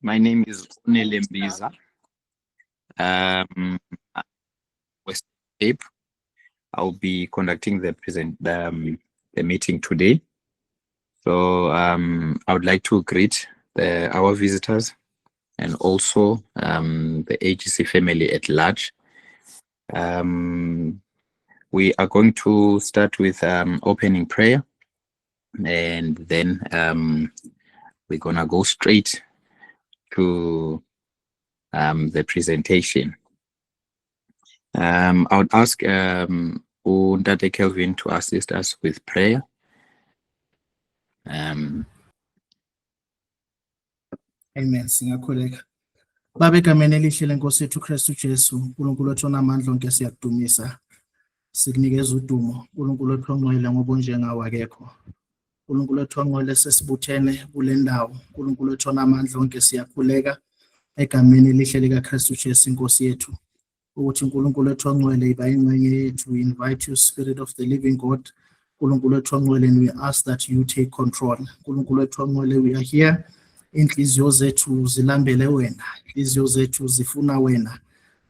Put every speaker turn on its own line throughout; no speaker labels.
My name is Onele Mbiza, um, West Cape. I'll be conducting the meeting today. So I would like to greet our visitors and also the AGC family at large. Um, we are going to start with opening prayer, and then we're gonna go straight to the presentation. I would ask Ntate Kelvin to assist us with prayer.
Amen. Singakhuleka. Baba egameni elihle lenkosi yethu Kristu Jesu, uNkulunkulu wethu onamandla onke siyakudumisa. Sikunikeza udumo, uNkulunkulu wethu ongcwele ngoba unjengawe akekho. uNkulunkulu wethu ongcwele sesibuthene kule ndawo. uNkulunkulu wethu onamandla onke siyakhuleka egameni elihle lika Kristu Jesu inkosi yethu. Ukuthi uNkulunkulu wethu ongcwele iba ingxenye yethu. We invite you, Spirit of the living God. uNkulunkulu wethu ongcwele, and we ask that you take control. uNkulunkulu wethu ongcwele, we are here. Inhliziyo zethu zilambele wena, inhliziyo zethu zifuna wena.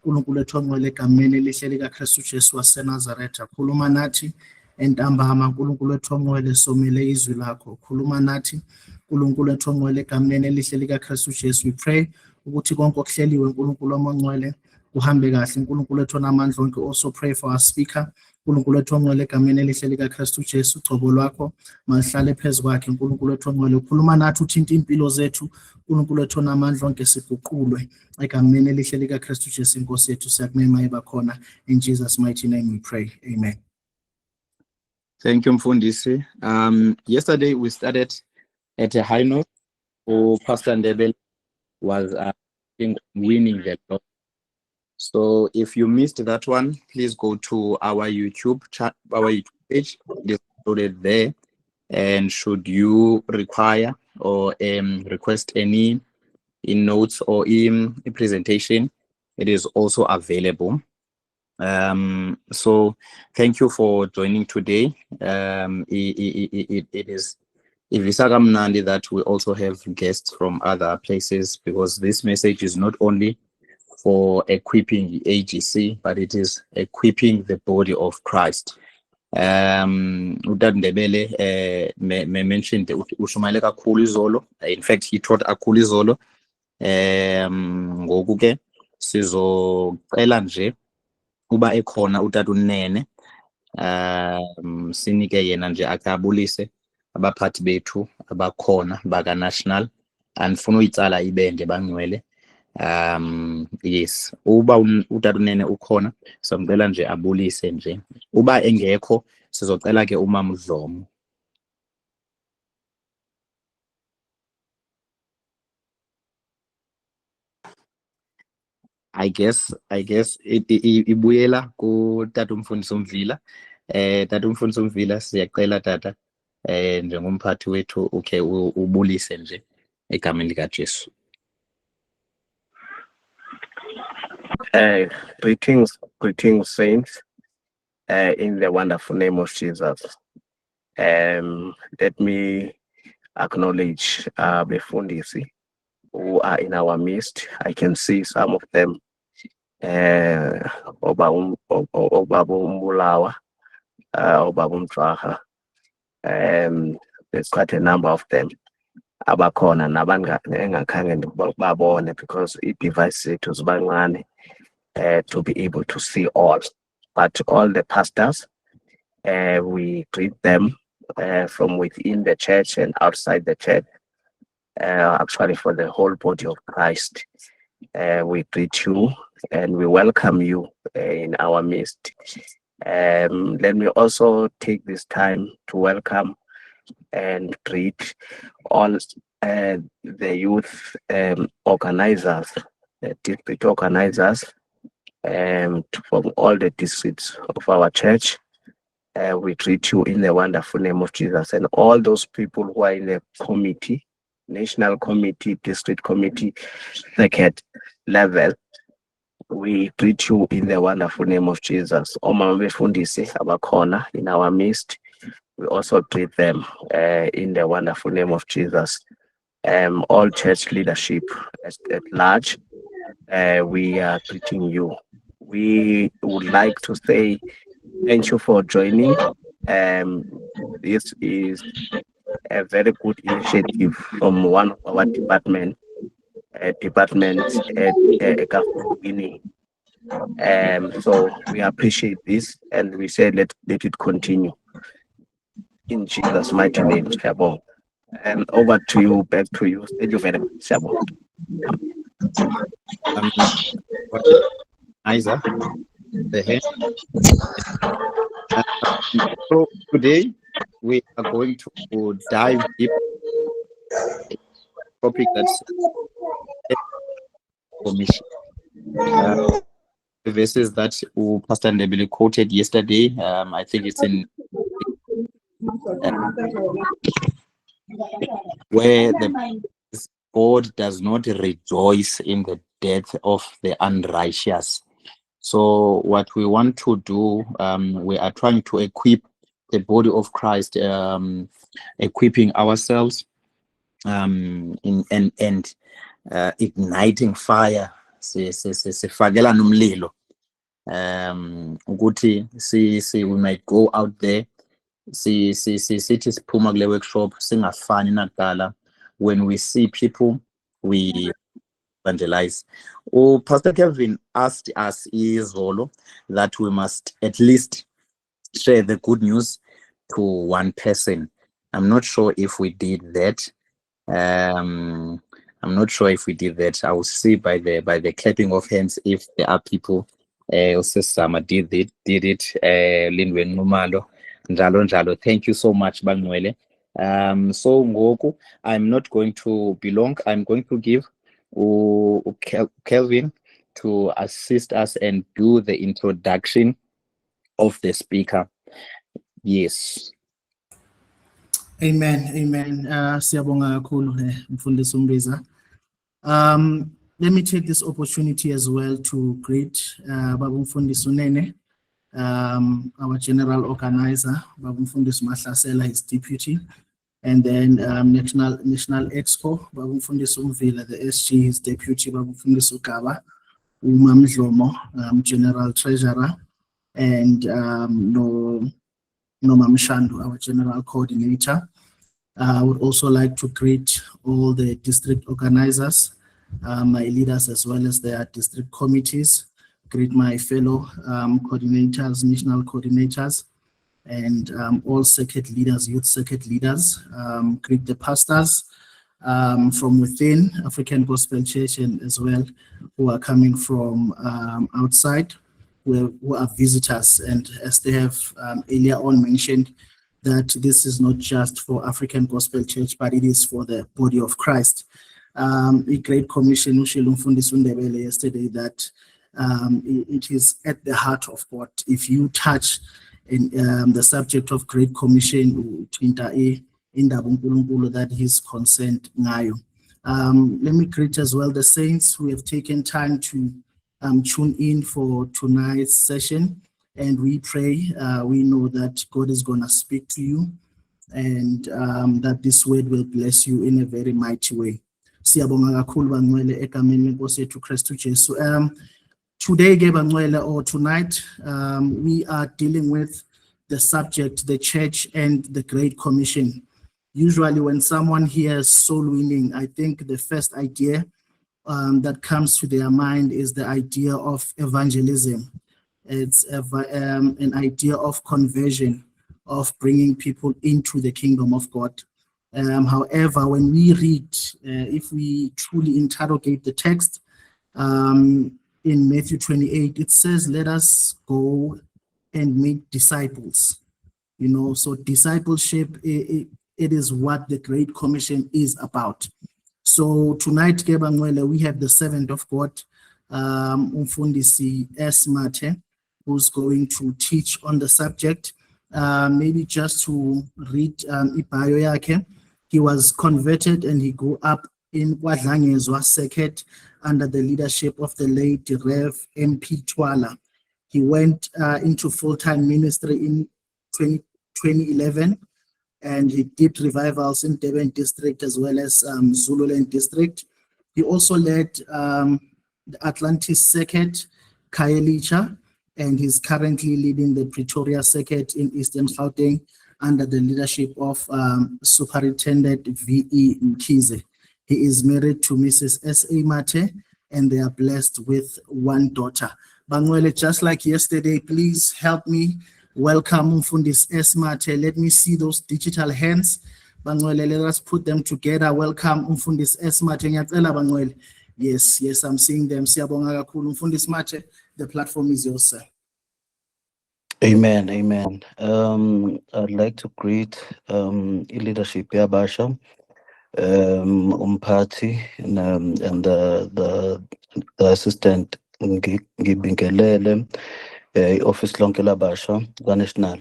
uNkulunkulu wethu ongcwele egameni elihle lika Kristu Jesu waseNazaretha, khuluma nathi entambama. uNkulunkulu wethu ongcwele, somele izwi lakho, khuluma nathi. uNkulunkulu wethu ongcwele egameni elihle lika Kristu Jesu, we pray ukuthi konke okuhleliwe uNkulunkulu omongcwele kuhambe kahle. uNkulunkulu wethu onamandla onke, also pray for our speaker. uNkulunkulu wethu ongcwele egameni elihle lika Kristu Jesu, ucobo lwakho malihlale phezu kwakhe. uNkulunkulu wethu ongcwele, ukhuluma nathi, uthinta impilo zethu. uNkulunkulu wethu onamandla onke, siguqulwe egameni elihle lika Kristu Jesu inkosi yethu. Siyakumema iba khona. In Jesus' mighty name we pray. Amen.
Thank you, Mfundisi. Yesterday we started at a high note. Pastor Ndebele was winning the lot. So if you missed that one, please go to our YouTube page. It is loaded there. And should you require or request any in notes or in a presentation, it is also available. So thank you for joining today. It is Ivisaka Mnandi that we also have guests from other places, because this message is not only for equipping the AGC, but it is equipping the body of Christ. Ndebele mentioned ushumayele kakhulu izolo. In fact, he taught kakhulu izolo. Ngoku ke sizocela nje uba ekhona utata uNene, sinike yena nje akabulise abaphathi bethu abakhona baka national, andifuna uyitsala ibende bangcwele. Yes, uba utata uNene ukhona, samcela nje abulise nje. Uba engekho, sizocela ke uMama uDlomo. I guess ibuyela kuTata uMfundisi uMvila. Tata uMfundisi uMvila, siyacela tata njengomphathi wethu ukhe ubulise nje egameni likaJesu.
Greetings saints, in the wonderful name of Jesus. Let me acknowledge the Fundisi who are in our midst. I can see some of them. Obaba Umbulawa, Obaba Umtraha. There's quite a number of them. Abakhona nabangakhange babone, because i-device zethu zibancane to be able to see all. But all the pastors, we greet them from within the church and outside the church. Actually, for the whole body of Christ, we greet you and we welcome you in our midst. Let me also take this time to welcome and greet all the youth organizers, district organizers, from all the districts of our church. We greet you in the wonderful name of Jesus, and all those people who are in the committee, national committee, district committee, second level. We greet you in the wonderful name of Jesus. Omama befundisi abakhona in our midst, we also greet them in the wonderful name of Jesus. All church leadership, at large, we are greeting you. We would like to say thank you for joining. This is a very good initiative from one of our departments at Winning. So we appreciate this and we say let it continue. In Jesus' mighty name, Shabo. And over to you, back to you. Thank you very much, Shabo.
Isa, the head. So today we are going to dive deep into a topic that's commission. The verses that Pastor Ndebele quoted yesterday, I think it's in where the God does not rejoice in the death of the unrighteous. So what we want to do, we are trying to equip the body of Christ, equipping ourselves and igniting fire. Sifakela nomlilo. Ukuthi we might go out there. Sithi siphuma kule workshop singafani nakudala. When we see people, we evangelize. Pastor Kelvin asked us izolo that we must at least share the good news to one person. I'm not sure if we did that. I will see by the clapping of hands if there are people. Usesama did it. Lindwe Numalo, njalo. Thank you so much, Bangwele. So ngoku, I'm not going to be long. I'm going to give Kelvin to assist us and do the introduction of the speaker. Yes.
Amen. Siyabonga kakhulu Mfundisi Mbiza. Let me take this opportunity as well to greet Babu Mfundisi Unene, our general organizer, Babu Mfundisi Mahlasela, his deputy, and then National Exco, Babu Mfundisi Umvila, the SG, his deputy, Babu Mfundisi Ukaba, Umam Dlomo, general treasurer, and Nomam Shandu, our general coordinator. I would also like to greet all the district organizers, my leaders as well as their district committees, greet my fellow coordinators, national coordinators, and all circuit leaders, youth circuit leaders, greet the pastors from within African Gospel Church and as well who are coming from outside, who are visitors. And as they have earlier on mentioned, that this is not just for African Gospel Church, but it is for the body of Christ. A great commission, Ushilo Mfundisi Ndebele yesterday, that it is at the heart of God. If you touch in the subject of Great Commission, that His consent ngayo. Let me greet as well the saints who have taken time to tune in for tonight's session. And we pray, we know that God is going to speak to you and that this word will bless you in a very mighty way. Siyabonga kakhulu Bangcwele egameni lenkosi yethu Kristu Jesu. Today, Bangcwele, or tonight, we are dealing with the subject, the church and the Great Commission. Usually when someone hears soul winning, I think the first idea that comes to their mind is the idea of evangelism. It's an idea of conversion, of bringing people into the kingdom of God. However, when we read, if we truly interrogate the text, in Matthew 28, it says, let us go and make disciples. You know, so discipleship, it is what the Great Commission is about. So tonight, Bangcwele, we have the servant of God, Umfundisi Esmate, who's going to teach on the subject. Maybe just to read ibhayo yakhe. He was converted and he grew up in KwaDlangezwa Circuit under the leadership of the late Rev. MP Twala. He went into full-time ministry in 2011, and he did revivals in Durban District as well as Zululand District. He also led the Atlantis Circuit, Khayelitsha, and he's currently leading the Pretoria Circuit in Eastern Gauteng under the leadership of Superintendent V.E. Mkhize. He is married to Mrs. S.A. Mate, and they are blessed with one daughter. Bangwele, just like yesterday, please help me welcome Mfundisi S. Mate. Let me see those digital hands. Bangwele, let us put them together. Welcome Mfundisi S. Mate. Ngiyacela Bangwele. Yes, I'm seeing them. Siyabonga kakhulu. Mfundisi Mate, the platform is yours, sir.
Amen. I'd like to greet leadership Yabasha, Umpati, and the assistant Ngibingelele, office lonke labasha, national,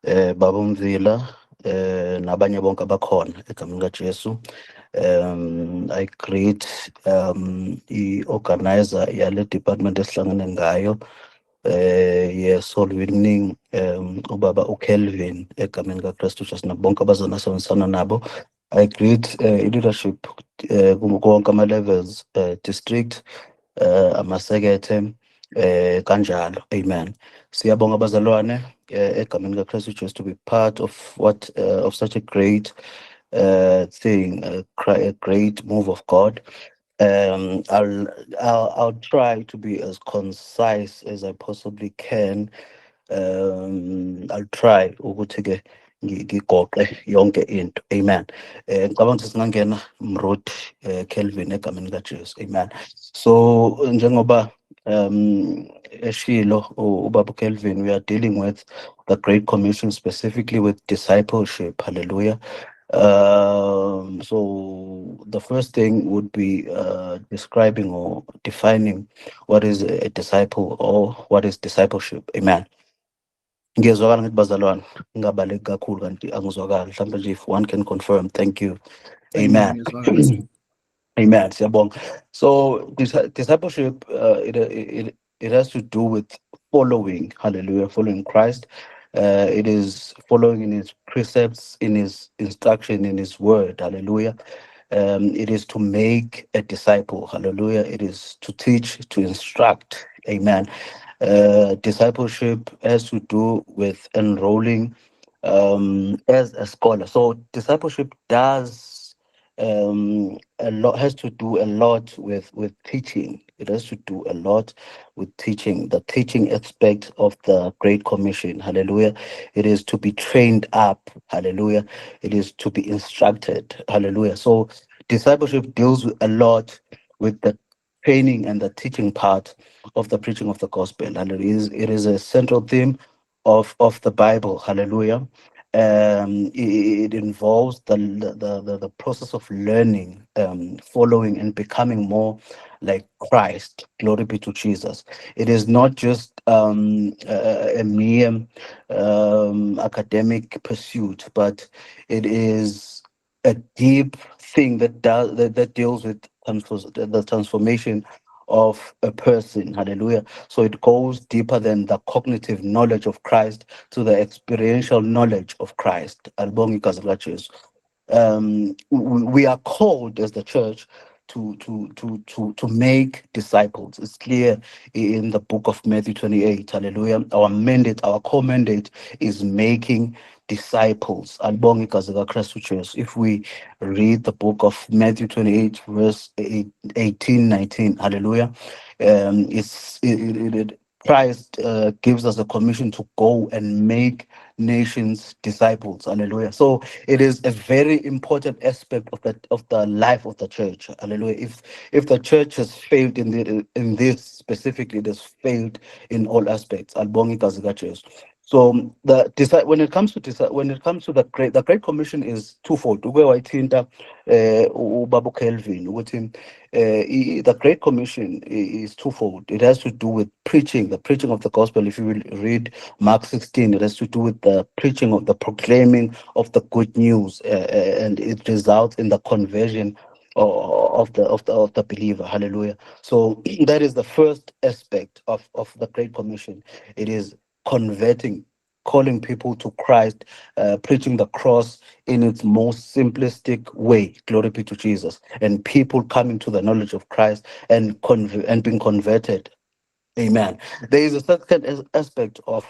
Baba Mvila, nabanye bonke abakhona egameni kaJesu. I greet i-organizer yale department esihlangene ngayo, soul winning, ubaba uKelvin egameni kaKristu Jesu nabonke abazonasebenzisana nabo. I greet leadership konke ama-levels, district, amasekethe, kanjalo. Amen. Siyabonga abazalwane egameni kaKristu Jesu to be part of what of such a great thing, a great move of God. I'll try to be as concise as I possibly can. I'll try ukuthi-ke ngigoqe yonke into. Amen. Ngicabanga ukuthi singangena Mroti Kelvin egameni kaJesu. Amen. So njengoba eshilo ubaba Kelvin, we are dealing with the Great Commission, specifically with discipleship. Hallelujah. So the first thing would be describing or defining what is a disciple or what is discipleship. Amen. Ngiyezwakala ngithi bazalwane ngingabaleki kakhulu kanti angizwakali, mhlawumbe nje if one can confirm. Thank you. Amen. Amen. Siyabonga. So discipleship, it has to do with following. Hallelujah. Following Christ. It is following in his precepts, in his instruction, in his word. Hallelujah. It is to make a disciple. Hallelujah. It is to teach, to instruct. Amen. Discipleship has to do with enrolling as a scholar. So discipleship does has to do a lot with teaching. It has to do a lot with teaching, the teaching aspect of the Great Commission. Hallelujah. It is to be trained up. Hallelujah. It is to be instructed. Hallelujah. So discipleship deals with a lot with the training and the teaching part of the preaching of the gospel. And it is a central theme of the Bible. Hallelujah. It involves the process of learning, following and becoming more like Christ. Glory be to Jesus. It is not just a mere academic pursuit, but it is a deep thing that deals with the transformation of a person. Hallelujah. So it goes deeper than the cognitive knowledge of Christ to the experiential knowledge of Christ. We are called as the church to make disciples. It's clear in the book of Matthew 28. Hallelujah. Our mandate, our core mandate is making disciples. If we read the book of Matthew 28, verse 18, 19, hallelujah. Christ gives us a commission to go and make nations disciples. Hallelujah. So it is a very important aspect of the life of the church. Hallelujah. If the church has failed in this specifically, it has failed in all aspects. So when it comes to the Great Commission is twofold. Ubaba Kelvin, the Great Commission is twofold. It has to do with preaching, the preaching of the gospel. If you will read Mark 16, it has to do with the preaching of the proclaiming of the good news, and it results in the conversion of the believer. Hallelujah. So that is the first aspect of the Great Commission. It is converting calling people to Christ, preaching the cross in its most simplistic way. Glory be to Jesus. And people coming to the knowledge of Christ and being converted. Amen. There is a second aspect of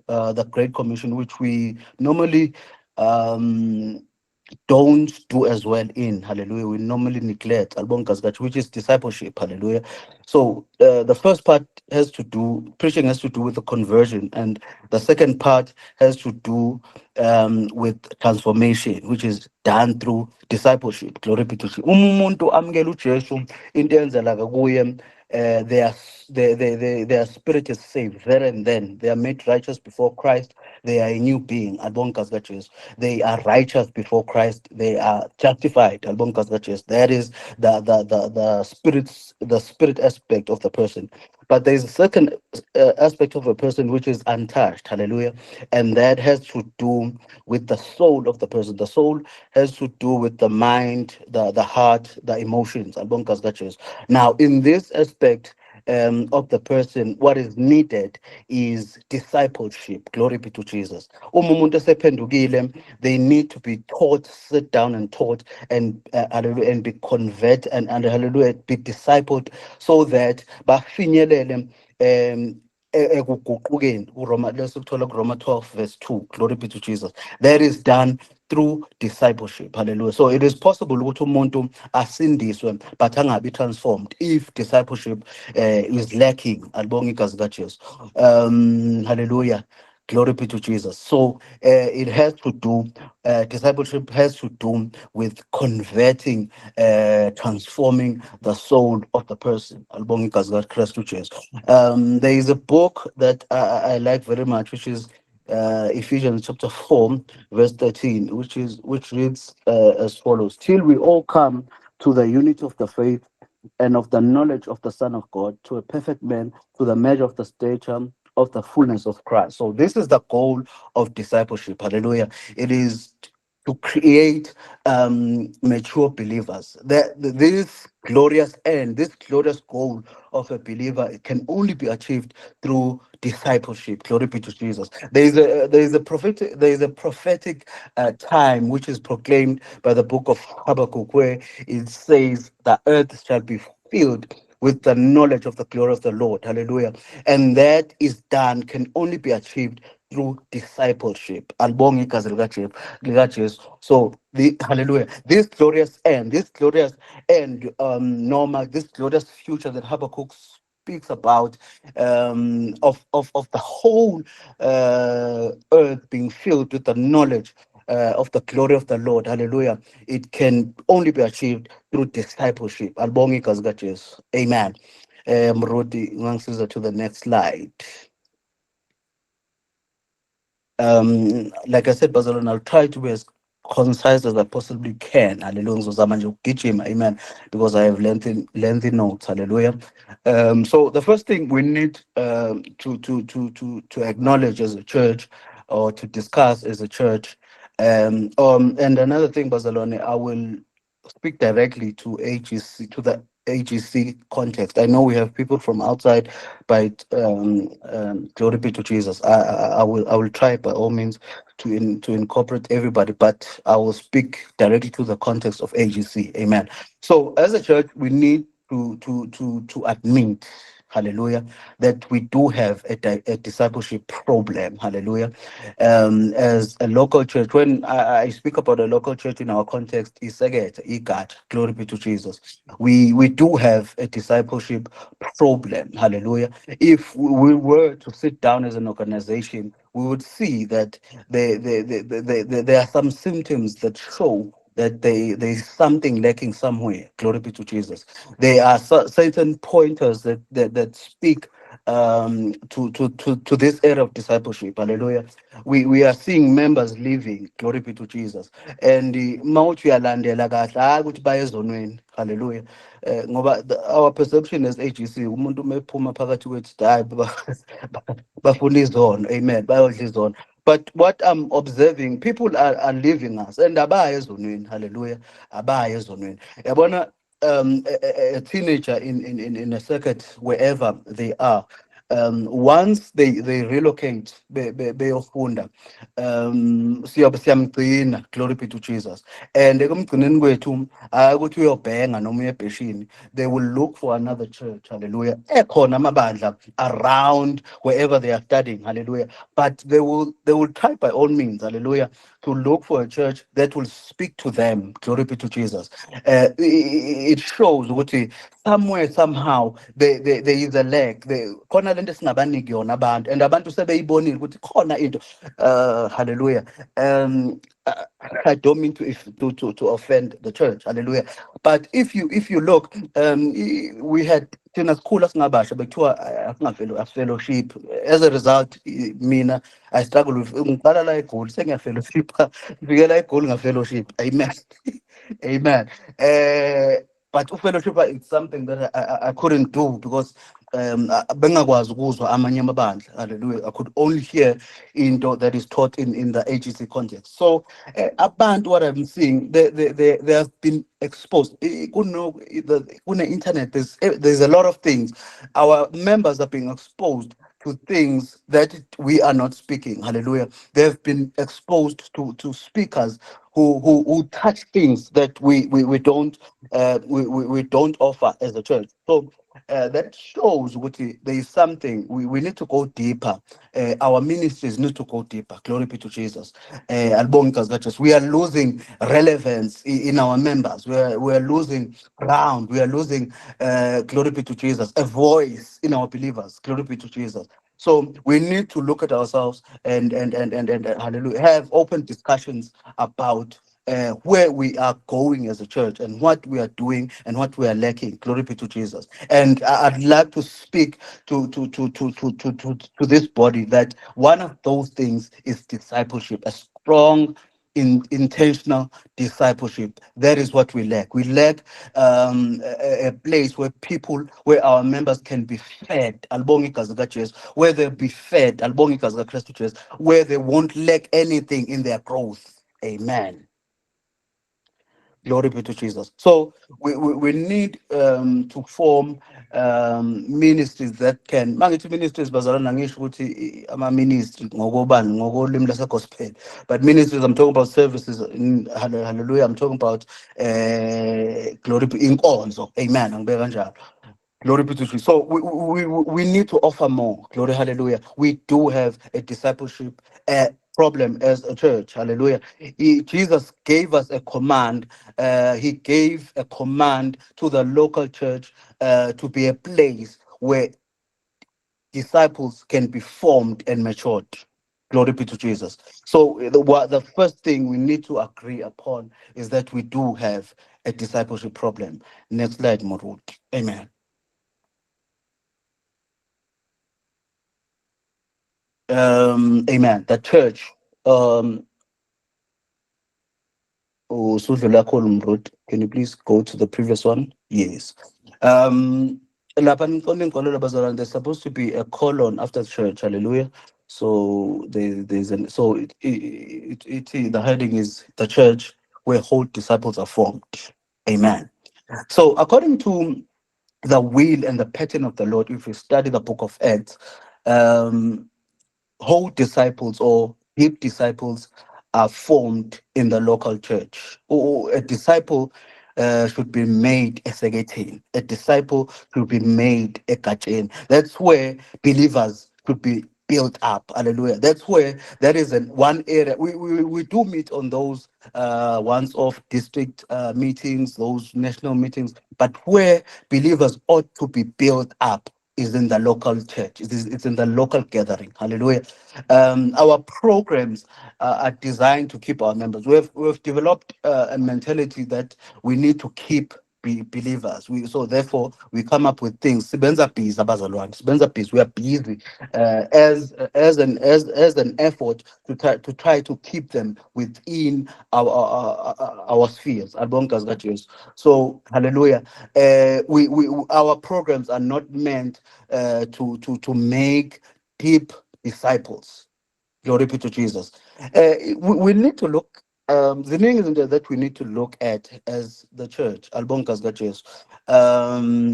the Great Commission, which we normally don't do as well in. Hallelujah. We normally neglect, which is discipleship. Hallelujah. So the first part has to do, preaching has to do with the conversion, and the second part has to do with transformation, which is done through discipleship. Glory be to Jesus. Umuntu amukela uJesu, into eyenzeka kuye, their spirit is saved there and then. They are made righteous before Christ. They are a new being. They are righteous before Christ. They are justified. That is the spirit aspect of the person. But there is a second aspect of a person which is untouched. Hallelujah. And that has to do with the soul of the person. The soul has to do with the mind, the heart, the emotions. Now, in this aspect of the person, what is needed is discipleship. Glory be to Jesus. Umuntu esephendukile, they need to be taught, sit down and taught, and hallelujah, and be converted and hallelujah, be discipled, so that bafinyelele ekuguqukeni. Roma 12 verse 2. Glory be to Jesus. That is done through discipleship. Hallelujah. So it is possible ukuthi umuntu asindiswe but angabi transformed if discipleship is lacking. Alibonga igazi likaJesu. Hallelujah. Glory be to Jesus. So it has to do, discipleship has to do with converting, transforming the soul of the person. Alibonga igazi likaKristu Jesu. There is a book that I like very much, which is Ephesians chapter 4, verse 13, which reads as follows: Till we all come to the unity of the faith and of the knowledge of the Son of God, to a perfect man, to the measure of the stature of the fullness of Christ. So this is the goal of discipleship. Hallelujah. It is to create mature believers. This glorious end, this glorious goal of a believer, it can only be achieved through discipleship. Glory be to Jesus. There is a prophetic time which is proclaimed by the book of Habakkuk, where it says the earth shall be filled with the knowledge of the glory of the Lord. Hallelujah. And that is done, can only be achieved through discipleship. Alibonga igazi likaJesu. So hallelujah. This glorious end, Norma, this glorious future that Habakkuk speaks about, of the whole earth being filled with the knowledge of the glory of the Lord. Hallelujah. It can only be achieved through discipleship. Alibonga igazi likaJesu. Amen. Mroti, ngangisiza to the next slide. Like I said, Barcelona, I'll try to be as concise as I possibly can. Hallelujah. Ngizozama nje ukugijima, amen, because I have lengthy notes. Hallelujah. So the first thing we need to acknowledge as a church, or to discuss as a church, and another thing, Barcelona, I will speak directly to AGC, to the AGC context. I know we have people from outside, but glory be to Jesus. I will try by all means to incorporate everybody, but I will speak directly to the context of AGC. Amen. So as a church, we need to admit, hallelujah, that we do have a discipleship problem. Hallelujah. As a local church, when I speak about a local church in our context, is IGAT, glory be to Jesus. We do have a discipleship problem. Hallelujah. If we were to sit down as an organization, we would see that there are some symptoms that show that there's something lacking somewhere. Glory be to Jesus. There are certain pointers that speak to this area of discipleship. Hallelujah. We are seeing members leaving. Glory be to Jesus. And mawuthi uyalandela kahle, hayi ukuthi baye ezonweni. Hallelujah. Ngoba our perception as AGC, umuntu mephuma phakathi kwethu, hayi bafuna izono. Amen. Bayodla izono. But what I'm observing, people are leaving us and abaye ezonweni. Hallelujah. Abaye ezonweni. Yabona, a teenager in a circuit, wherever they are, Once they relocate beyofunda, siyobe siyamgcina, glory be to Jesus. And ekumgcineni kwethu ukuthi uyobhenga noma uyebheshini, they will look for another church, hallelujah, ekhona amabandla around wherever they are studying, hallelujah. But they will try by all means, hallelujah, to look for a church that will speak to them, glory be to Jesus. It shows ukuthi somewhere somehow there is a lack. Khona lento esingabaniki yona abantu, and abantu sebeyibonile ukuthi khona into, hallelujah. I I don't mean to offend the church, hallelujah. But if you look, we had thina sikhula singabasha bekuthiwa fellowship. As a result, mina I struggle with ngiqala la eGoli sengiyafellowship, ngifike la eGoli ngafellowship. Amen. Amen. But fellowship is something that I couldn't do because bengakwazi ukuzwa amanye amabandla, hallelujah. I could only hear into that is taught in the AGC context. So abantu, what I'm seeing, they have been exposed. On the internet, there's a lot of things. Our members are being exposed to things that we are not speaking. Hallelujah. They've been exposed to speakers who touch things that we don't we don't offer as a church. So that shows what there is something we need to go deeper. Our ministries need to go deeper. Glory be to Jesus. We are losing relevance in our members. We are losing ground. We are losing, glory be to Jesus, a voice in our believers. Glory be to Jesus. So we need to look at ourselves and hallelujah, have open discussions about where we are going as a church and what we are doing and what we are lacking. Glory be to Jesus. And I'd like to speak to this body that one of those things is discipleship, a strong intentional discipleship. That is what we lack. We lack a place where where our members can be fed, albongi igazi likaJesu, where they'll be fed, albongi igazi likaKristu Jesu, where they won't lack anything in their growth. Amen. Glory be to Jesus. So we need to form ministries that can. Mangithi ministries bazalana ngisho ukuthi ama ministry ngokobani ngokolimi lasegospel. But ministries, I'm talking about services. Hallelujah. I'm talking about glory be inkonzo. Amen. Angibeka kanjalo. Glory be to Jesus. So we need to offer more. Glory, hallelujah. We do have a discipleship problem as a church. Hallelujah. Jesus gave us a command. He gave a command to the local church to be a place where disciples can be formed and matured. Glory be to Jesus. So the first thing we need to agree upon is that we do have a discipleship problem. Next slide, Morud. Amen. Amen. The church. Sudlula Kolumrud, can you please go to the previous one? Yes. There's supposed to be a colon after church. Hallelujah. So there's the heading is the church where whole disciples are formed. Amen. So according to the will and the pattern of the Lord, if you study the book of Acts, whole disciples or deep disciples are formed in the local church. Or a disciple should be made a secretary. A disciple should be made a kachin. That's where believers should be built up. Hallelujah. That's where there is one area. We do meet on those once-off district meetings, those national meetings, but where believers ought to be built up is in the local church. It's in the local gathering. Hallelujah. Our programs are designed to keep our members. We've developed a mentality that we need to keep believers. So therefore we come up with things. Sibenza busy abazalwane. Sibenza busy. We are busy as an effort to try to keep them within our spheres. Albongas got you. So hallelujah. Our programs are not meant to make deep disciples. Glory be to Jesus. We need to look ziningi izinto that we need to look at as the church. Albonkas gajesu.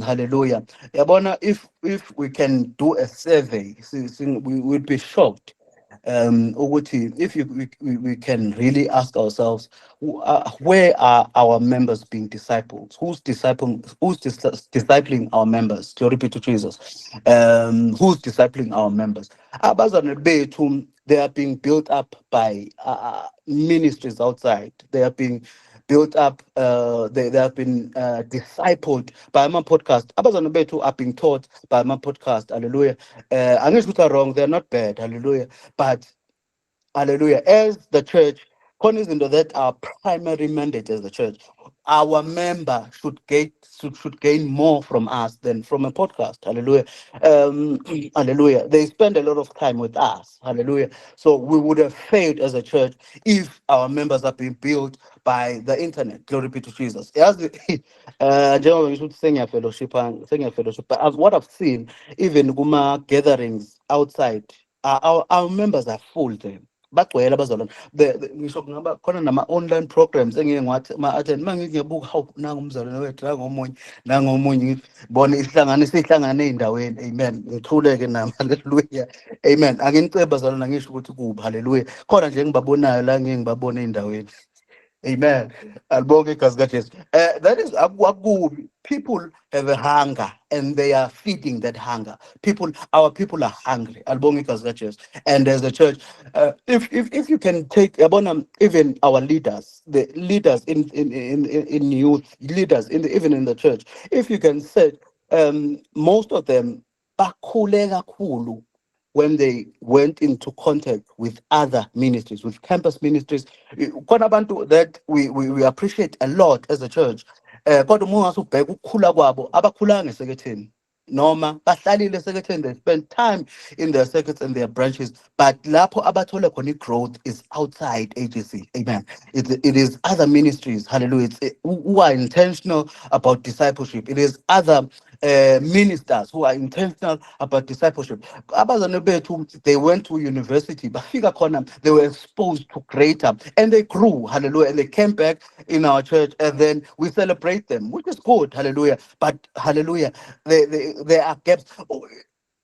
Hallelujah. Yabona, if we can do a survey, we would be shocked. Ukuthi, if we can really ask ourselves, where are our members being discipled? Discipling our members? Glory be to Jesus. Who's discipling our members? Abazane bethu, they are being built up by ministries outside. They are being built up, they have been discipled by my podcast. Abazane bethu are being taught by my podcast. Hallelujah. Angisho ukuthi are wrong, they're not bad. Hallelujah. But hallelujah, as the church, khona izinto that are primary mandate as the church. Our member should gain more from us than from a podcast. Hallelujah. Hallelujah. They spend a lot of time with us. Hallelujah. So we would have failed as a church if our members are being built by the internet. Glory be to Jesus. Njengoba ngisho ukuthi fellowship, but as what I've seen, even kuma gatherings outside, our members are full there. Bagcwele abazalwane. Ngisho kungaba khona nama-online programs engike ngathi ma-attend, uma ngithi ngiyabuka, hawu, nangu umzalwane wethu, nangomunye ngithi bona sihlangane ey'ndaweni. Amen. Ngithuleke nami. Hallelujah. Amen. Anginicebe bazalwane, angisho ukuthi kubi. Hallelujah. Khona nje engibabonayo la ngike ngibabone ey'ndaweni. Amen. Albonge igazi kaJesu. That is akubi. People have a hunger and they are feeding that hunger. Our people are hungry. Albonge igazi kaJesu. And as a church, if you can take even our leaders, the leaders in youth, leaders even in the church, if you can say, most of them bakhule kakhulu when they went into contact with other ministries, with campus ministries. Khona abantu that we appreciate a lot as a church. Kodwa uma ungasubheka ukukhula kwabo, abakhulanga eseketheni. Noma bahlalile eseketheni, they spend time in their circuits and their branches, but lapho abathole khona growth is outside AGC. Amen. It is other ministries. Hallelujah. Who are intentional about discipleship. It is other ministers who are intentional about discipleship. Abazane bethu, they went to university, bafika khona, they were exposed to greater, and they grew. Hallelujah. And they came back in our church, and then we celebrate them, which is good. Hallelujah. But hallelujah, there are gaps.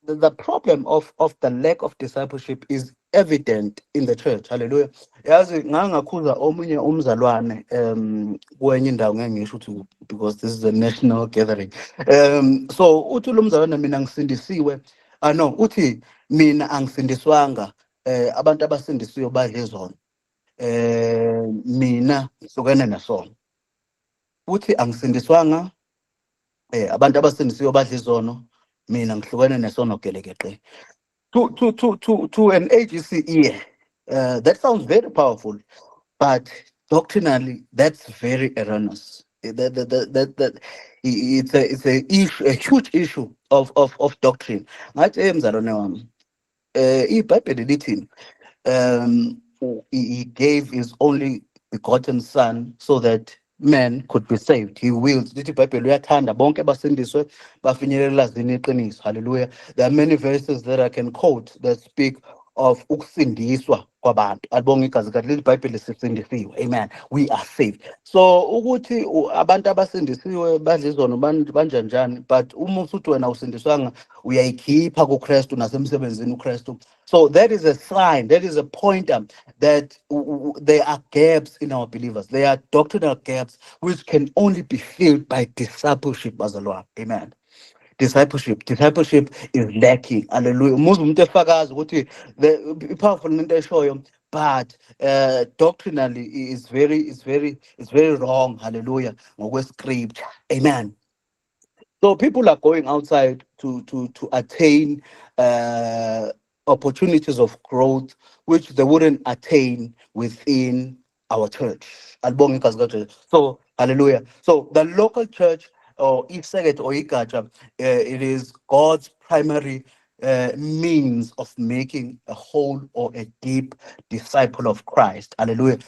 The problem of the lack of discipleship is evident in the church. Hallelujah. Yazi ngangakhuza omunye umzalwane kwenye indawo ngisho ukuthi because this is a national gathering. So uthi lo mzalwane mina ngisindisiwe. No, uthi mina angisindiswanga. Abantu abasindisiwe badla izono. Mina hlukene nasono. Uthi angisindiswanga. Abantu abasindisiwe badla izono. Mina ngihlukene nesono gelekeqe. To an AGC ear, that sounds very powerful, but doctrinally that's very erroneous. It's a huge issue of doctrine. Ngathi mzalwane wami, iBhayibheli lithi he gave his only begotten son so that man could be saved. He wills. Lithi iBhayibheli uyathanda bonke abasindiswe bafinyelela elazini iqiniso. Hallelujah. There are many verses that I can quote that speak of ukusindiswa kwabantu. Albonge igazi kahle, leli iBhayibheli sisindisiwe. Amen. We are saved. So ukuthi abantu abasindisiwe badla izono banjanjani, but uma usuthi wena usindiswanga uyayikhipha kuKristu nasemsebenzini uKristu. So that is a sign, that is a pointer that there are gaps in our believers. There are doctrinal gaps which can only be filled by discipleship as a Lord. Amen. Discipleship is lacking. Hallelujah. Most umuntu efakazi ukuthi the powerful into eshoyo, but doctrinally is very wrong. Hallelujah. Ngokwe-scripture. Amen. So people are going outside to attain opportunities of growth which they wouldn't attain within our church. Albonge igazi kaJesu. So hallelujah. So the local church or Ifseket or Igaja, it is God's primary means of making a whole or a deep disciple of Christ. Hallelujah.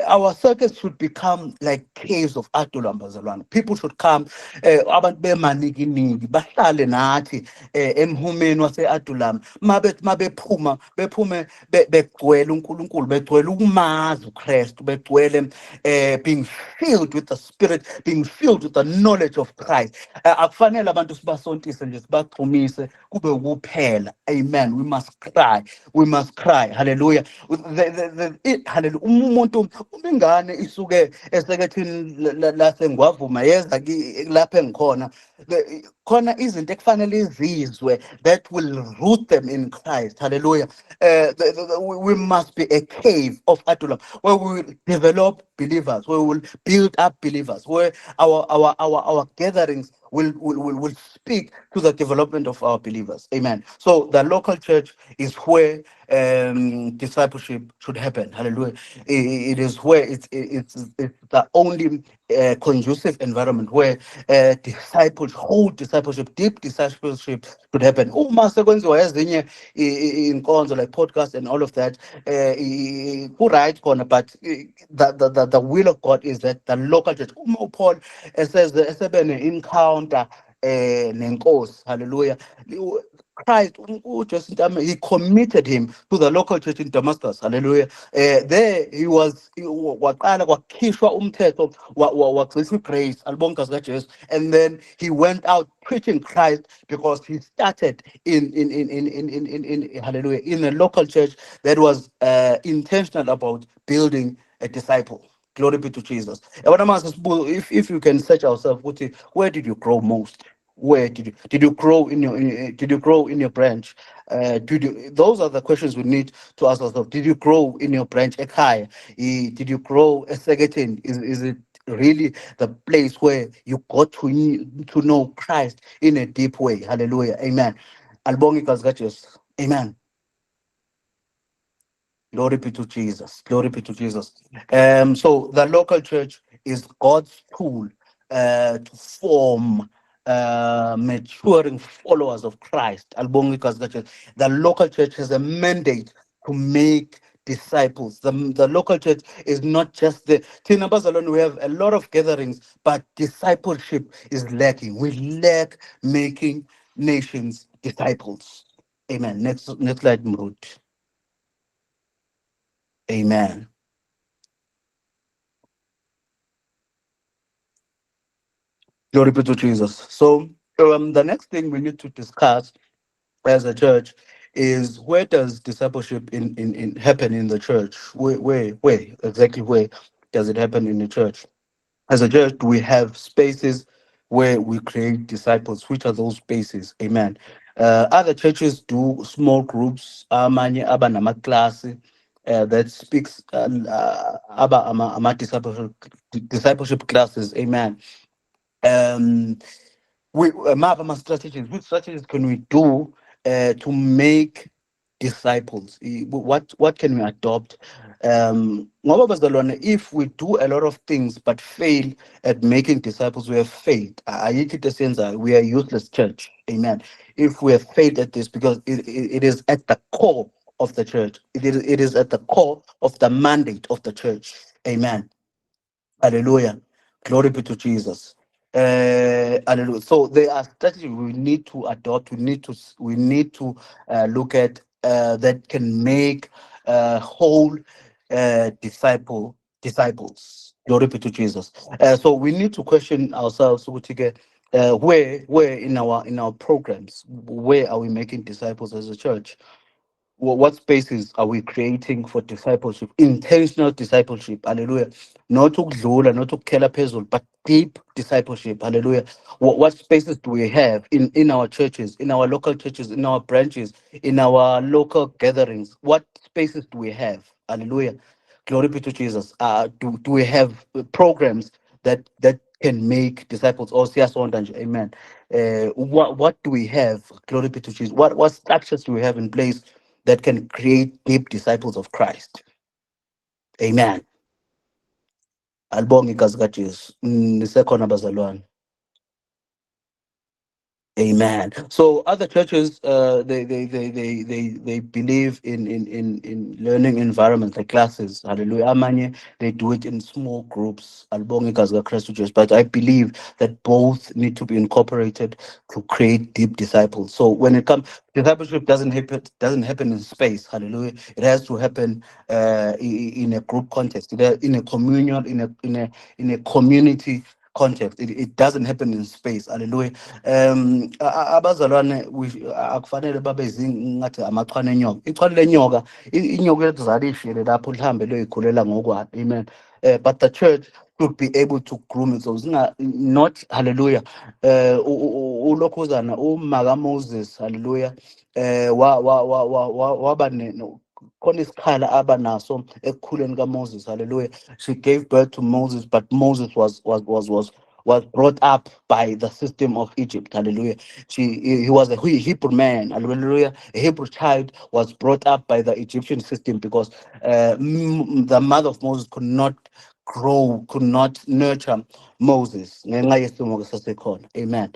Our circuits should become like caves of Adulam bazalwane. People should come, abantu bemanikiningi, bahlale nathi emhumeni wase-Adulam. Bephume begcwele uNkulunkulu, begcwele ukumazi uKristu, begcwele being filled with the Spirit, being filled with the knowledge of Christ. Akufanele abantu sibasontise nje sibagxumise kube ukuphela. Amen. We must cry. We must cry. Hallelujah. Hallelujah. Umuntu umingane isuke esekethini lasengwavuma yeza lapha engikhona. Khona izinto ekufanele izizwe that will root them in Christ. Hallelujah. We must be a cave of Adullam where we will develop believers, where we will build up believers, where our gatherings will speak to the development of our believers. Amen. So the local church is where discipleship should happen. Hallelujah. It is where it's the only conducive environment where whole discipleship, deep discipleship should happen. Uma sekwenziwa ezinye inkonzo like podcast and all of that, right corner, but the will of God is that the local church. Uma Paul says esebe ne-encounter nenkosi, hallelujah. Christ, uJesu Ntame, he committed him to the local church in Damascus. Hallelujah. There he was, waqala kwakhishwa umthetho wagcisa igrace, alibonke zikaJesu. And then he went out preaching Christ because he started in hallelujah, in a local church that was intentional about building a disciple. Glory be to Jesus. If you can search ourselves, where did you grow most? Where did you grow in your did you grow in your branch? Those are the questions we need to ask ourselves. Did you grow in your branch ekhaya? Did you grow a second? Is it really the place where you got to know Christ in a deep way? Hallelujah. Amen. Alibonge igazi likaJesu. Amen. Glory be to Jesus. Glory be to Jesus. So the local church is God's tool to form maturing followers of Christ. Albongi igazi likaJesu. The local church has a mandate to make disciples. The local church is not just the Tina Bazalone. We have a lot of gatherings, but discipleship is lacking. We lack making nations disciples. Amen. Next slide, Mrut. Amen. Glory be to Jesus. So the next thing we need to discuss as a church is, where does discipleship in happen in the church? Where exactly, where does it happen in the church? As a church, we have spaces where we create disciples. Which are those spaces? Amen. Other churches do small groups, amanye aba namaklasi that speaks aba discipleship classes. Amen. We strategies. Which strategies can we do to make disciples? What can we adopt? Ngoba bazalwane, if we do a lot of things but fail at making disciples, we have failed. Ayikho into esiyenzayo. We are a useless church. Amen. If we have failed at this, because it is at the core of the church. It is at the core of the mandate of the church. Amen. Hallelujah. Glory be to Jesus. Hallelujah. So there are strategies we need to adopt. We need to look at that can make whole disciples. Glory be to Jesus. So we need to question ourselves. Where in our programs, where are we making disciples as a church? What spaces are we creating for discipleship, intentional discipleship? Hallelujah. Not ukudlula, not ukukhela phezulu, but deep discipleship. Hallelujah. What spaces do we have in our churches, in our local churches, in our branches, in our local gatherings? What spaces do we have? Hallelujah. Glory be to Jesus. Do we have programs that can make disciples? Oh, amen. What do we have? Glory be to Jesus. What structures do we have in place that can create deep disciples of Christ? Amen. Albonge igazi likaJesu. Nisekhona bazalwane. Amen. So other churches, they believe in learning environments like classes. Hallelujah. Amanye, they do it in small groups. Albonge kazi Christ Jesus. But I believe that both need to be incorporated to create deep disciples. So when it comes, discipleship doesn't happen in space. Hallelujah. It has to happen in a group context, in a communion, in a community context. It doesn't happen in space. Hallelujah. Abazalwane akufanele babe ngathi amachwane enyoka. Ichwane lenyoka, inyoka elizalishile lapho lihambe loyikhulela ngokwalo. Amen. But the church should be able to groom it. So not hallelujah. Ulokhuzana umaka Moses, hallelujah. Waba khona isikhala abanaso ekukhuleni kaMoses, hallelujah. She gave birth to Moses, but Moses was brought up by the system of Egypt. Hallelujah. He was a Hebrew man. Hallelujah. A Hebrew child was brought up by the Egyptian system because the mother of Moses could not nurture Moses. Amen.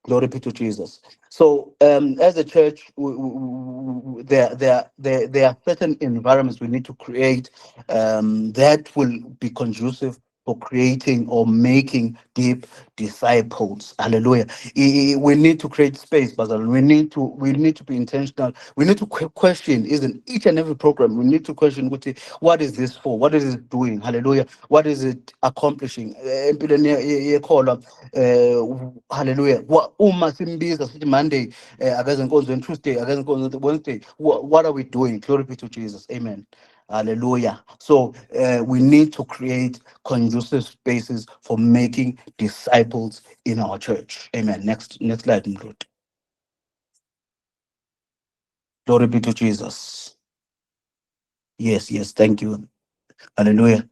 Glory be to Jesus. So, as a church, there are certain environments we need to create that will be conducive for creating or making deep disciples. Hallelujah. We need to create space, but we need to be intentional. We need to question, isn't each and every program, we need to question what is this for? What is it doing? Hallelujah. What is it accomplishing? Hallelujah. Uma simbiza sithi Monday, akeze nkonzweni, Tuesday, akeze nkonzweni, Wednesday. What are we doing? Glory be to Jesus. Amen. Hallelujah. So we need to create conducive spaces for making disciples in our church. Amen. Next slide, Mruth. Glory be to Jesus. Yes, thank you. Hallelujah.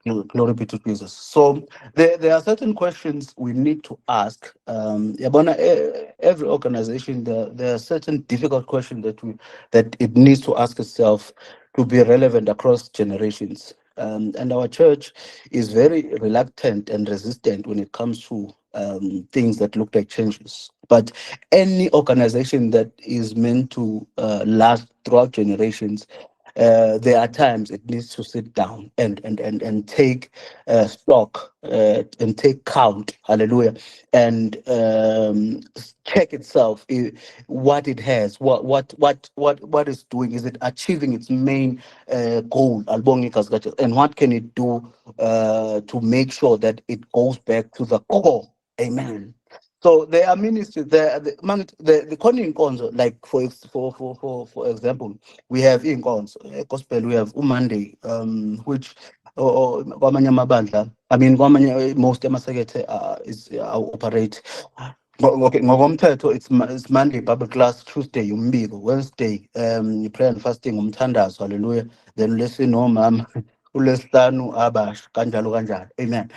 Glory be to Jesus. So there are certain questions we need to ask. Every organization, there are certain difficult questions that it needs to ask itself to be relevant across generations. And our church is very reluctant and resistant when it comes to things that look like changes. But any organization that is meant to last throughout generations, there are times it needs to sit down and take stock and take count, hallelujah, and check itself, what it has, what it's doing. Is it achieving its main goal, and what can it do to make sure that it goes back to the core? Amen. So there are ministries there. The calling inkonzo, like for example, we have inkonzo gospel. We have Monday, which kwamanye amabandla, I mean kwamanye most emasekethe is operate. Okay, ngokomthetho it's Monday Bible class, Tuesday umbiko, Wednesday prayer and fasting umthandazo, hallelujah. Then listen mama uLesihlanu abasha kanjalo kanjalo. Amen.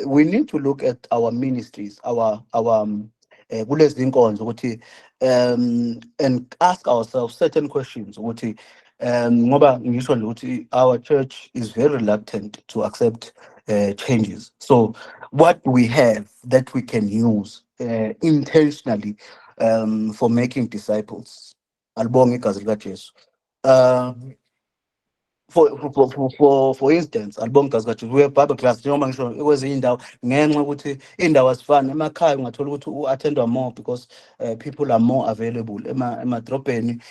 We need to look at our ministries, our kulezi inkonzo ukuthi and ask ourselves certain questions ukuthi ngoba ngisho nje ukuthi our church is very reluctant to accept changes. So what do we have that we can use intentionally for making disciples? Alibonge igazi likaJesu. For instance, album kaZikaJesu, we have Bible class njengoba ngisho kwezinye indawo ngenxa ukuthi indawo azifani. Emakhaya ungathola ukuthi u-attendwa more because people are more available. Emadrobheni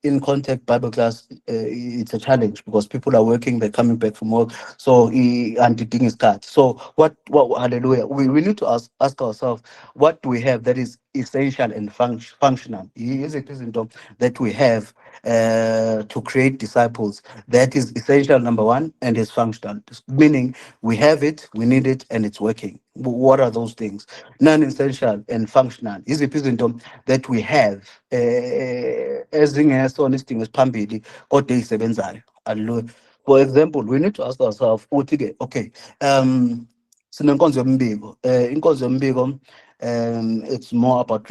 in contact Bible class, it's a challenge because people are working, they're coming back from work, so andidinga isikhathi. So what hallelujah, we need to ask ourselves, what do we have that is essential and functional? Is it izinto that we have to create disciples that is essential, number one, and is functional, meaning we have it, we need it, and it's working? What are those things? Non-essential and functional. Is it izinto that we have ezingesona isidingo esiphambili kodwa ezisebenzayo? Hallelujah. For example, we need to ask ourselves, okay, sinenkonzo yombiko. Inkonzo yombiko, it's more about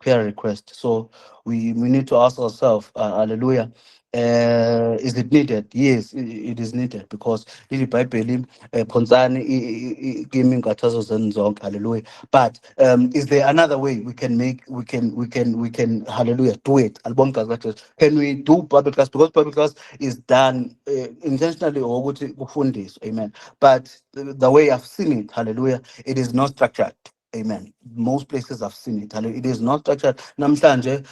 prayer request. So we need to ask ourselves, hallelujah, Is it needed? Yes, it is needed because in the Bible, phonsani kimi inkathazo zenu zonke, hallelujah. But is there another way we can hallelujah do it? Albonga kahle. Can we do Bible class? Because Bible class is done intentionally or ukuthi kufundiswe, amen. But the way I've seen it, hallelujah, it is not structured. Amen. Most places I've seen it. Hallelujah. It is not structured. Namhlanje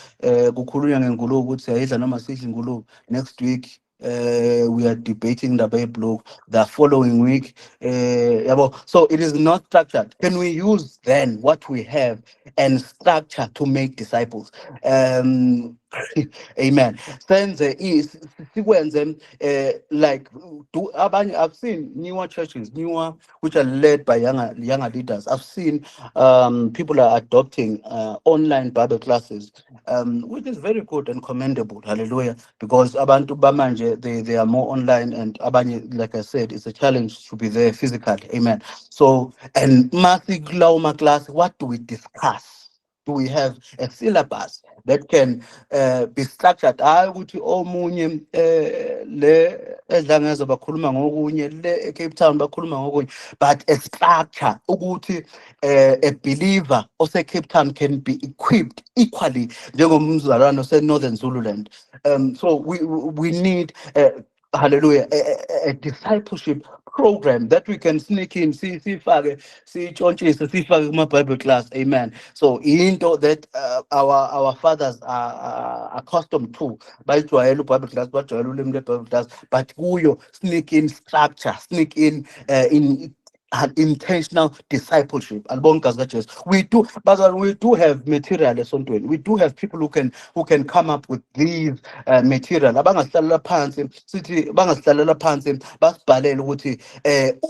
kukhulunywa ngengulube ukuthi siyayidla noma sidla ingulube. Next week we are debating the Bible. The following week, yabo. So it is not structured. Can we use then what we have and structure to make disciples? Amen. Senze sikwenze like do abanye. I've seen newer churches, newer which are led by younger leaders. I've seen people are adopting online Bible classes, which is very good and commendable. Hallelujah. Because abantu bamanje they are more online, and abanye, like I said, it's a challenge to be there physically. Amen. So and masikulauma class, what do we discuss? Do we have a syllabus that can be structured? Hayi ukuthi omunye le eDlangezwa bakhuluma ngokunye, le eCape Town bakhuluma ngokunye, but a structure ukuthi a believer ose-Cape Town can be equipped equally njengomzalwane ose-Northern Zululand. So we need hallelujah a discipleship program that we can sneak in, siyifake kuma-Bible class, amen. So into that our fathers are accustomed to, bayijwayele Bible class, bajwayele ulimi Bible class, but kuyo sneak in structure, sneak in intentional discipleship. We do, but we do have material esontweni. We do have people who can come up with these material. Abangahlalela phansi sithi bangahlalela phansi basibhalele ukuthi